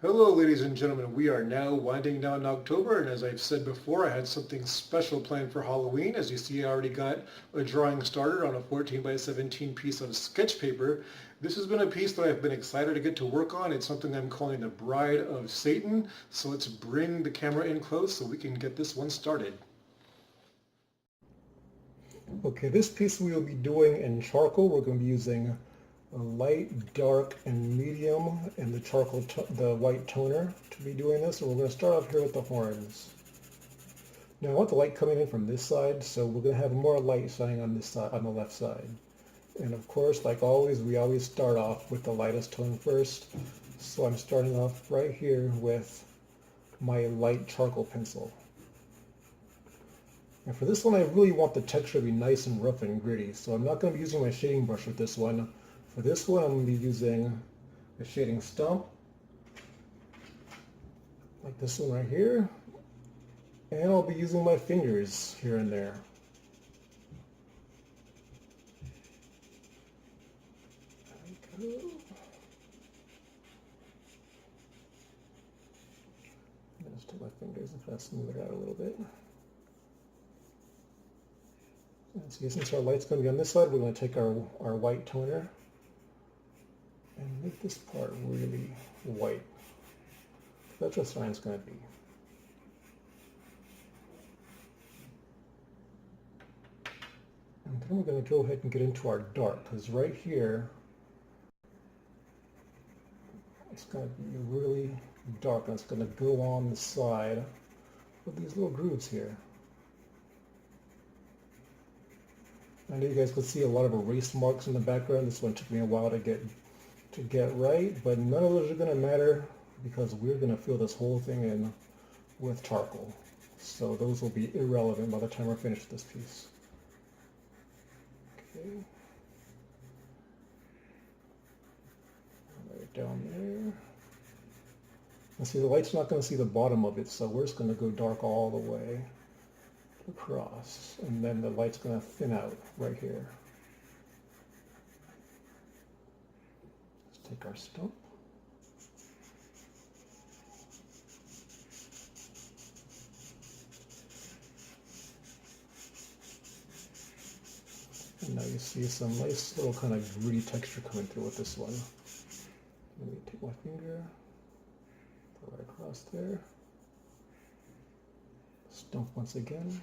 Hello ladies and gentlemen, we are now winding down October, and as I've said before, I had something special planned for Halloween. As you see, I already got a drawing started on a 14 by 17 piece of sketch paper. This has been a piece that I've been excited to get to work on. It's something I'm calling the Bride of Satan, so let's bring the camera in close so we can get this one started. Okay, this piece we will be doing in charcoal. We're going to be using a light, dark, and medium, and the the white toner to be doing this. So we're going to start off here with the horns. Now I want the light coming in from this side, so we're going to have more light shining on this side, on the left side. And of course, like always, we always start off with the lightest tone first. So I'm starting off right here with my light charcoal pencil. And for this one, I really want the texture to be nice and rough and gritty, so I'm not going to be using my shading brush with this one. For this one, I'm going to be using a shading stump, like this one right here, and I'll be using my fingers here and there. There we go. Just take my fingers and kind of smooth it out a little bit. And so since our light's going to be on this side, we're going to take our white toner and make this part really white. That's what sign's going to be. And then we're going to go ahead and get into our dark, because right here, it's going to be really dark, and it's going to go on the side of these little grooves here. I know you guys could see a lot of erase marks in the background. This one took me a while to get right, but none of those are going to matter because we're going to fill this whole thing in with charcoal. So those will be irrelevant by the time we're finished with this piece. Okay. Right down there. And see, the light's not going to see the bottom of it, so we're just going to go dark all the way across, and then the light's going to thin out right here. Let's take our stump. And now you see some nice little kind of gritty texture coming through with this one. Let me take my finger, put it right across there. Stump once again.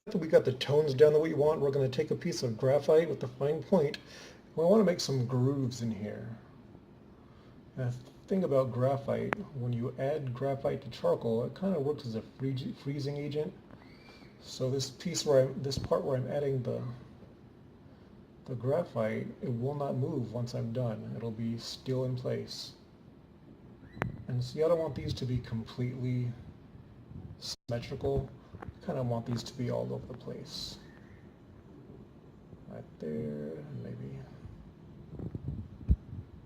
After we got the tones down the way we want, we're going to take a piece of graphite with a fine point. We want to make some grooves in here. Now, the thing about graphite, when you add graphite to charcoal, it kind of works as a freezing agent. So this part where I'm adding the graphite, it will not move once I'm done. It'll be still in place. And see, I don't want these to be completely symmetrical. I kind of want these to be all over the place. Right there, maybe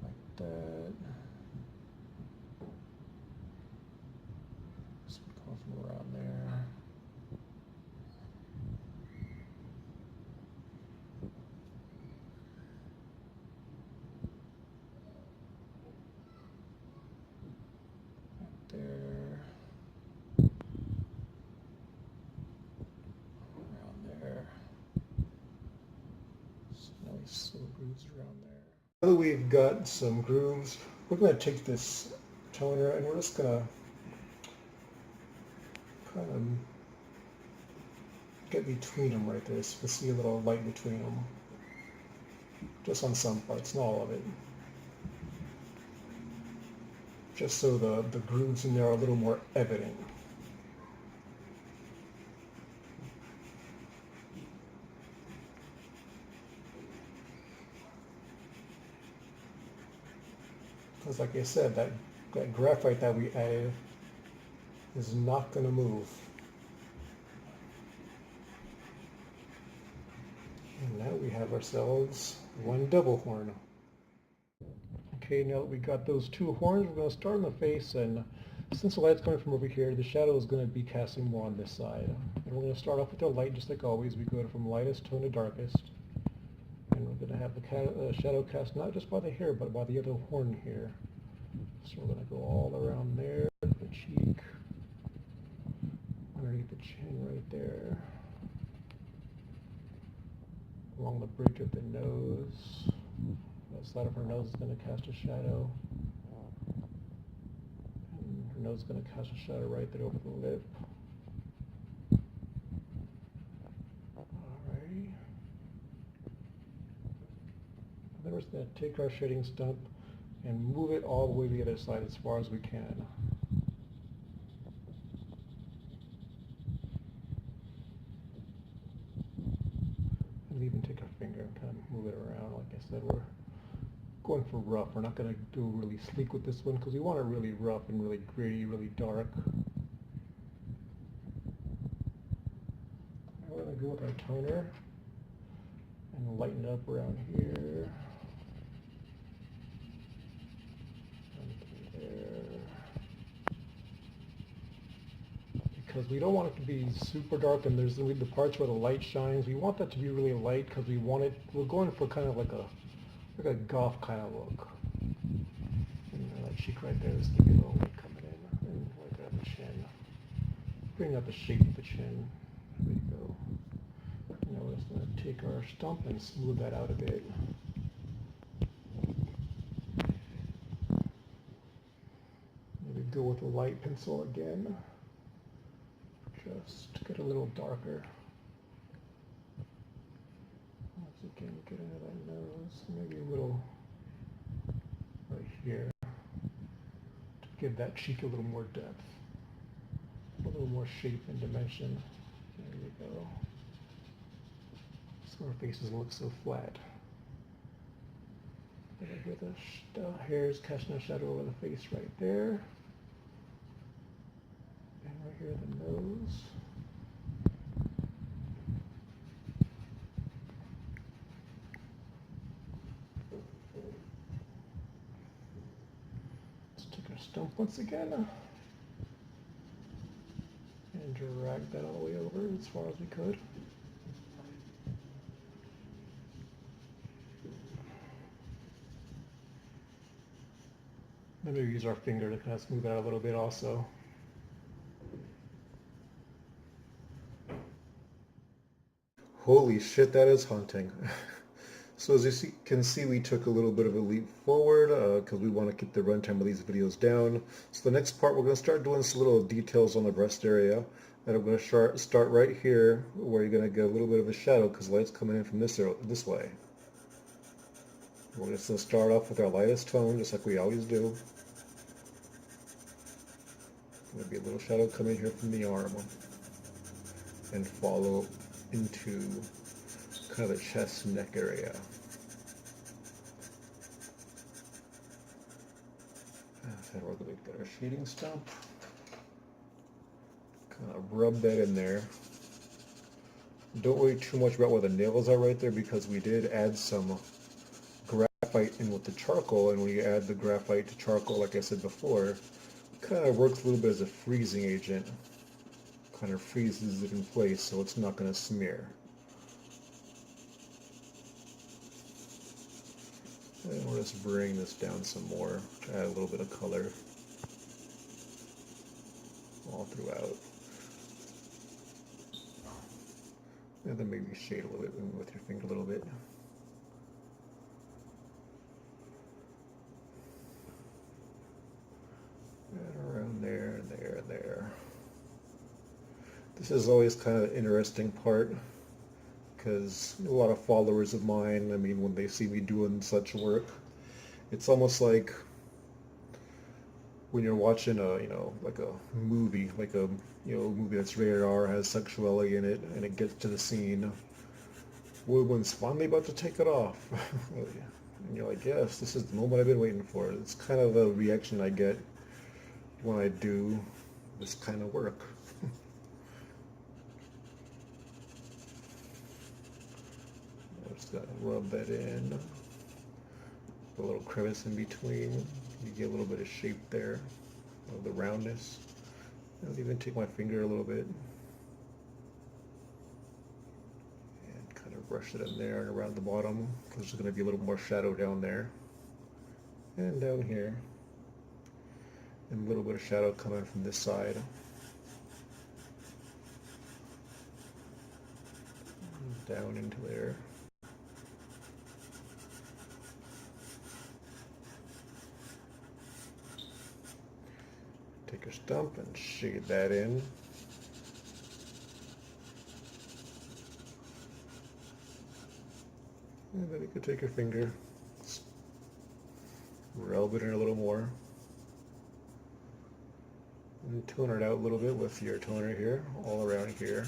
like that. Just come from around there. Grooves around there. Now that we've got some grooves, we're going to take this toner and we're just going to kind of get between them right there, so you can see a little light between them. Just on some parts, not all of it. Just so the grooves in there are a little more evident. Because like I said, that graphite that we added is not going to move. And now we have ourselves one double horn. Okay, now that we got those two horns, we're going to start on the face, and since the light's coming from over here, the shadow is going to be casting more on this side. And we're going to start off with the light just like always. We go from lightest tone to darkest. And have the shadow cast not just by the hair, but by the other horn here. So we're going to go all around there, the cheek, underneath the chin right there, along the bridge of the nose. The side of her nose is going to cast a shadow. And her nose is going to cast a shadow right there over the lip. Alrighty. Then we're just going to take our shading stump and move it all the way to the other side as far as we can. And even take our finger and kind of move it around. Like I said, we're going for rough. We're not going to do really sleek with this one because we want it really rough and really gritty, really dark. And we're going to go with our toner and lighten it up around here. And there. Because we don't want it to be super dark and there's the parts where the light shines. We want that to be really light because we want it, we're going for kind of like a goth kind of look. And that cheek right there, just give you a little light coming in. And right there on the chin. Bring out the shape of the chin. There you go. Now we're just going to take our stump and smooth that out a bit. Maybe go with a light pencil again. Just to get a little darker. Once again, get into that nose, maybe a little right here to give that cheek a little more depth, a little more shape and dimension. There you go. So our faces look so flat. Right here, the hairs casting a shadow over the face right there. And right here, the nose. Let's take our stump once again and drag that all the way over as far as we could. Then we use our finger to kind of smooth out a little bit also. Holy shit, that is haunting. So as you can see, we took a little bit of a leap forward because we want to keep the runtime of these videos down. So the next part, we're going to start doing some little details on the breast area. And I'm going to start right here where you're going to get a little bit of a shadow because the light's coming in from this way. We're just going to start off with our lightest tone, just like we always do. There'll be a little shadow coming here from the arm and follow into kind of the chest neck area. And we're going to get our shading stump. Kind of rub that in there. Don't worry too much about where the nails are right there because we did add some graphite in with the charcoal, and when you add the graphite to charcoal, like I said before, it kind of works a little bit as a freezing agent. Kind of freezes it in place so it's not going to smear. And we'll just bring this down some more to add a little bit of color all throughout. And then maybe shade a little bit with your finger a little bit. And around there, there, there. This is always kind of an interesting part because a lot of followers of mine, I mean, when they see me doing such work, it's almost like when you're watching like a movie, movie that's rated R, has sexuality in it, and it gets to the scene, woman's finally about to take it off. And you're like, yes, this is the moment I've been waiting for. It's kind of a reaction I get when I do this kind of work. Just gotta rub that in. A little crevice in between. You get a little bit of shape there, of the roundness. I'll even take my finger a little bit and kind of brush it in there and around the bottom, because there's going to be a little more shadow down there. And down here. And a little bit of shadow coming from this side. Down into there. Take your stump and shade that in. And then you can take your finger, rub it in a little more, and tone it out a little bit with your toner here, all around here.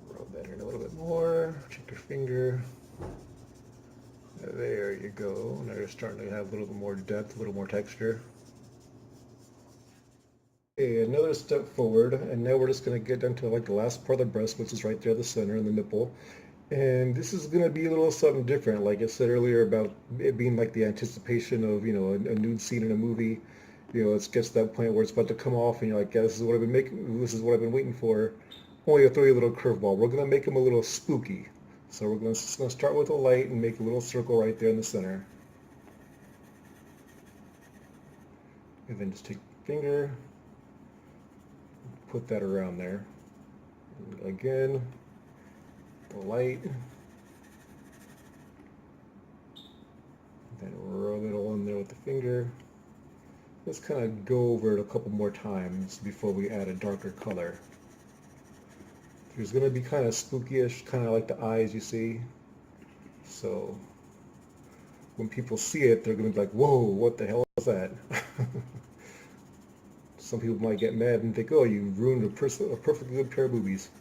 Rub that in a little bit more, check your finger. There you go. Now you're starting to have a little bit more depth, a little more texture. Okay, another step forward, and now we're just going to get down to like the last part of the breast, which is right there, the center, in the nipple. And this is going to be a little something different, like I said earlier about it being like the anticipation of, you know, a nude scene in a movie. You know, it gets to that point where it's about to come off, and you're like, yeah, this is what I've been making. This is what I've been waiting for. Only to throw you a little curveball. We're going to make them a little spooky. So we're going to start with a light and make a little circle right there in the center. And then just take your finger. Put that around there. And again, the light. Then rub it all in there with the finger. Let's kind of go over it a couple more times before we add a darker color. There's going to be kind of spooky-ish, kind of like the eyes you see. So when people see it, they're going to be like, whoa, what the hell is that? Some people might get mad and think, oh, you ruined a perfectly good pair of boobies.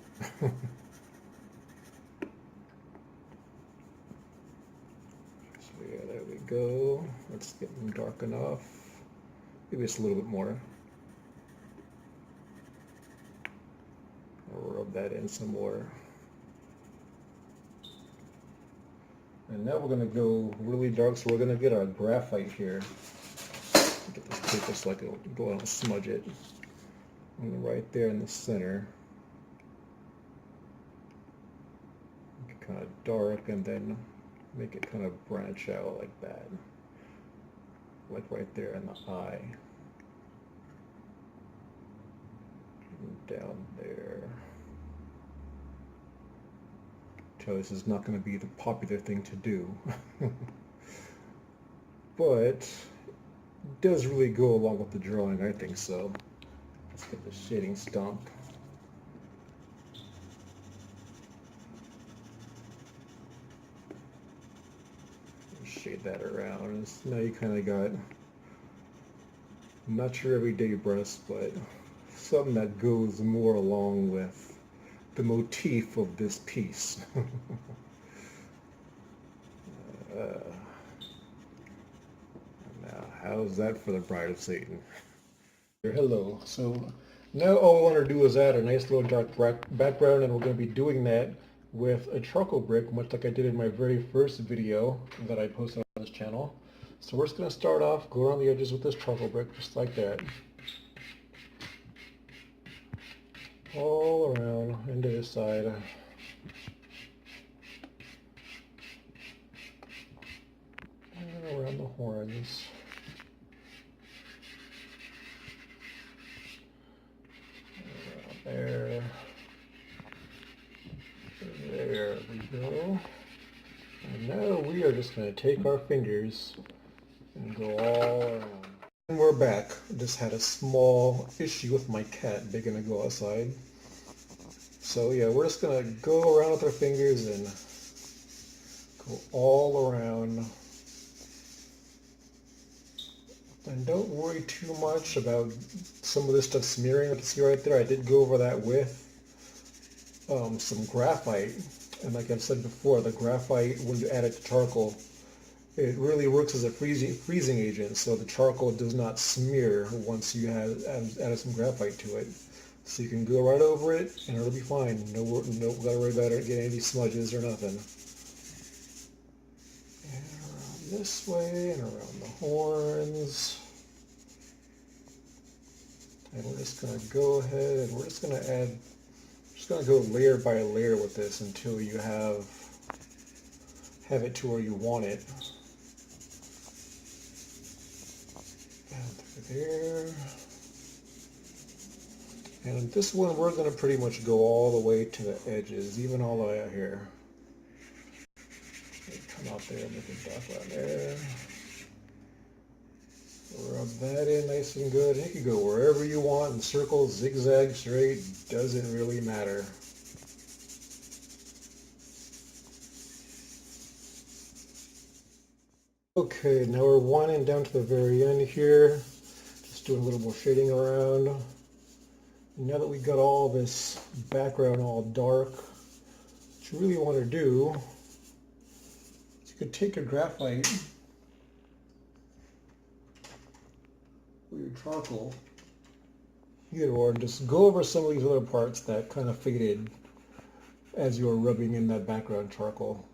So yeah, there we go. Let's get them dark enough. Maybe just a little bit more. I'll rub that in some more. And now we're going to go really dark, so we're going to get our graphite here. Get this paper so I can go out and smudge it. And right there in the center. Make it kind of dark and then make it kind of branch out like that. Like right there in the eye. And down there. So this is not going to be the popular thing to do. But it does really go along with the drawing, I think so. Let's get the shading stump. Shade that around. Now you kind of got, not your everyday breast, but something that goes more along with the motif of this piece. Now, how's that for the Bride of Satan? Hello. So now all I want to do is add a nice little dark background, and we're going to be doing that with a charcoal brick, much like I did in my very first video that I posted on this channel. So we're just going to start off, go around the edges with this charcoal brick, just like that. All around into this side. And around the horns. Around there. There we go. And now we are just going to take our fingers and go all around. And we're back. Just had a small issue with my cat begging to go outside. So yeah, we're just going to go around with our fingers and go all around. And don't worry too much about some of this stuff smearing. You can see right there, I did go over that with some graphite. And like I've said before, the graphite, when you add it to charcoal, it really works as a freezing agent, so the charcoal does not smear once you have added some graphite to it. So you can go right over it, and it'll be fine. No gotta worry about it getting any smudges or nothing. And around this way, and around the horns. And we're just going to go ahead and we're just going to add, just going to go layer by layer with this until you have it to where you want it. And through there. And this one we're going to pretty much go all the way to the edges, even all the way out here. Come out there, make a dot right there. Rub that in nice and good. You can go wherever you want in circles, zigzag, straight, doesn't really matter. Okay, now we're winding down to the very end here. Just doing a little more shading around. And now that we got all this background all dark, what you really want to do is you could take your graphite or your charcoal, either or, and just go over some of these other parts that kind of faded as you were rubbing in that background charcoal.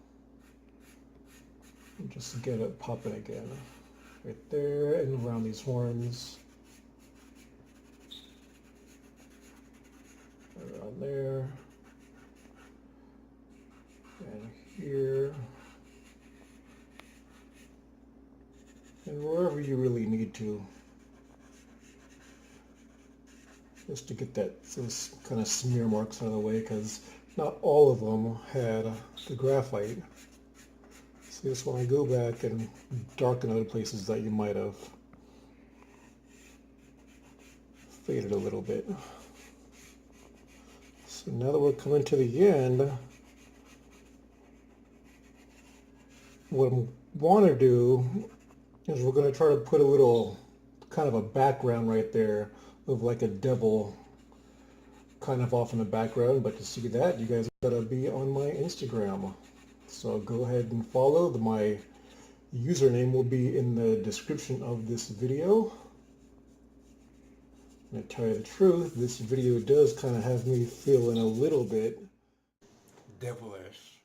And just get it popping again. Right there and around these horns. Around there. And here. And wherever you really need to. Just to get those kind of smear marks out of the way, because not all of them had the graphite. So you just want to go back and darken other places that you might have faded a little bit. So now that we're coming to the end, what I want to do is we're going to try to put a little kind of a background right there of like a devil kind of off in the background. But to see that, you guys gotta be on my Instagram. So go ahead and follow. My username will be in the description of this video. And to tell you the truth, this video does kind of have me feeling a little bit devilish.